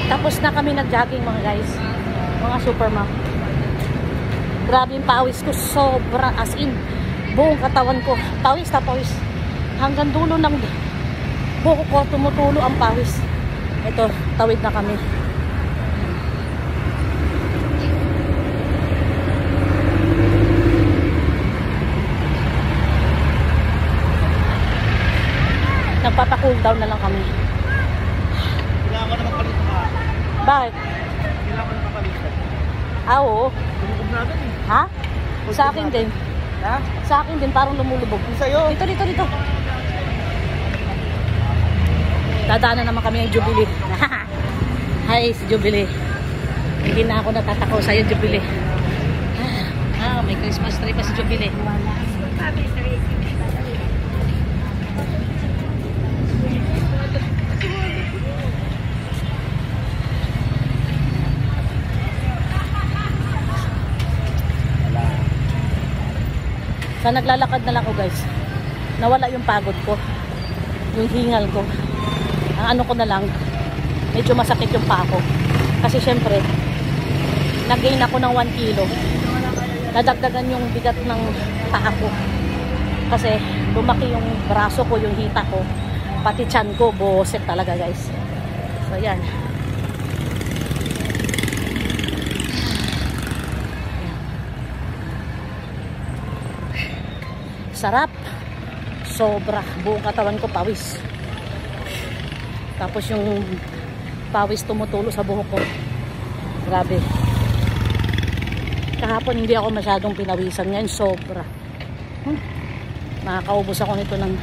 Tapos na kami nag-jogging mga guys. Mga super mom. Grabe yung pawis ko. Sobra as in. Buong katawan ko. Pawis na pawis. Hanggang dulo ng buko ko tumutulo ang pawis. Ito, tawid na kami. Nagpapa-cool down na lang kami. Kailangan na magpalit ka. Bakit? Kailangan na magpalit. Ah, oo. Lumubog na agad eh. Ha? Sa akin din. Ha? Sa akin din, parang lumulubog. Yung sa'yo. Dito. Dadaanan naman kami ng Jubilee. Hi, si Jubilee. Hindi na ako natatakaw sa'yo, Jubilee. May Christmas tree pa si Jubilee. Sa naglalakad na lang ako guys, nawala yung pagod ko, yung hingal ko. Ang ano ko na lang, medyo masakit yung paa ko. Kasi syempre, nag-gain ako ng 1 kilo. Nadagdagan yung bigat ng paa ko. Kasi lumaki yung braso ko, yung hita ko, pati tiyan ko, buhoset talaga guys. So yan. Sarap. Sobra. Buong katawan ko pawis. Tapos yung pawis tumutulo sa buhok ko. Grabe. Kahapon hindi ako masyadong pinawisan. Ngayon sobra. Nakakaubos ako nito ng...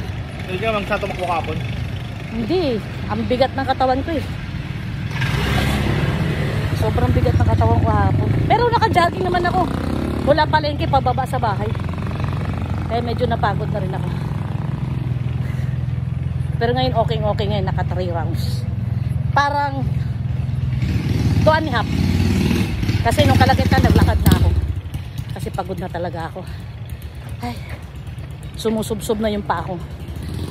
Hindi ka magsatumok mo kapon? Hindi. Ang bigat ng katawan ko eh. Sobrang bigat ng katawan ko kahapon. Pero naka-jogging naman ako. Mula palengke pababa sa bahay. Kaya medyo napagod na rin ako. Pero ngayon okay ngayon. Naka 3 rounds. Parang 2.5. Kasi nung kalagitan naglakad na ako. Kasi pagod na talaga ako. Ay, sumusubsob na yung paa ko.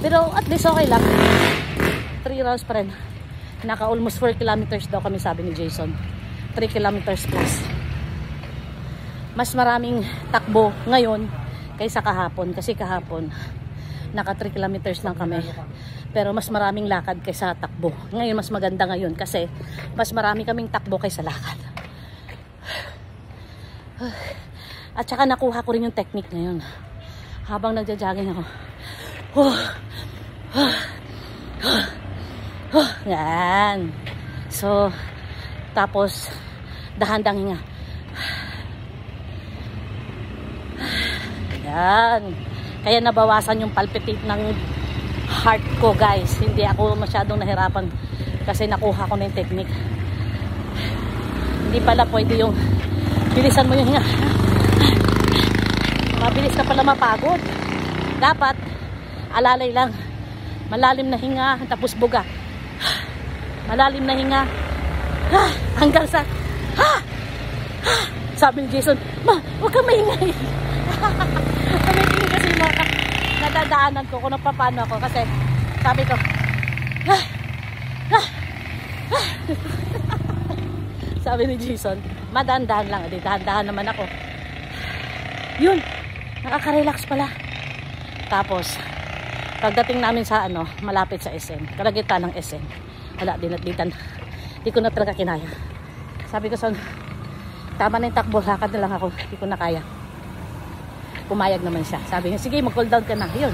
Pero at least okay lang. 3 rounds pa rin. Naka almost 4 kilometers daw kami, sabi ni Jason. 3 kilometers plus. Mas maraming takbo ngayon kaysa kahapon. Kasi kahapon naka 3 kilometers lang kami. Pero mas maraming lakad kaysa takbo. Ngayon mas maganda ngayon kasi mas marami kaming takbo kaysa lakad. At saka nakuha ko rin yung technique ngayon. Habang nagja-jogging ako. Yan. So, tapos dahan-dang hinga. Yan. Kaya nabawasan yung palpitate ng heart ko guys. Hindi ako masyadong nahirapan kasi nakuha ko na yung technique. Hindi pala pwede yung bilisan mo yung hinga. Mabilis ka pala mapagod. Dapat alalay lang. Malalim na hinga tapos buga. Malalim na hinga hanggang sa sabi ni Jason, ma, huwag kang maingay. Tumitingin kasi yung mga nadadaanan ko kung napapano ako kasi sabi ko sabi ni Jason, madahan-dahan lang. Di dahan-dahan naman ako. Yun, nakaka-relax pala. Tapos pagdating namin sa malapit sa SM, kalagitan ng SM, wala din atlitan. Di ko na talaga kinaya. Sabi ko tama na yung takbo, lakad na lang ako. Di ko na kaya. Pumayag naman siya. Sabi niya, sige, mag-cool down ka na. Yun.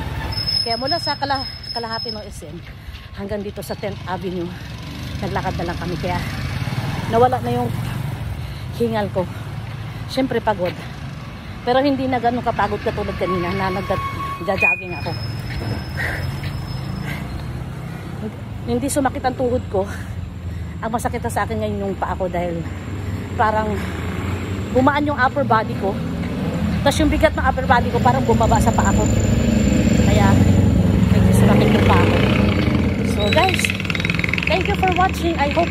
Kaya mula sa kalahati ng SM hanggang dito sa 10th Avenue, naglakad na lang kami. Kaya nawala na yung hingal ko. Siyempre pagod. Pero hindi na ganun kapagod katulad kanina na nagja-jogging ako. Hindi sumakit ang tuhod ko. Ang masakit na sa akin ngayon yung paa ko dahil parang bumaan yung upper body ko. Tapos yung bigat ng upper body ko parang bumaba sa paa ko. Kaya medyo sumakit yung paa ko. So guys, thank you for watching. I hope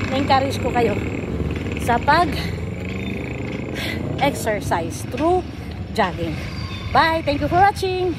na-encourage ko kayo sa pag-exercise through jogging. Bye! Thank you for watching!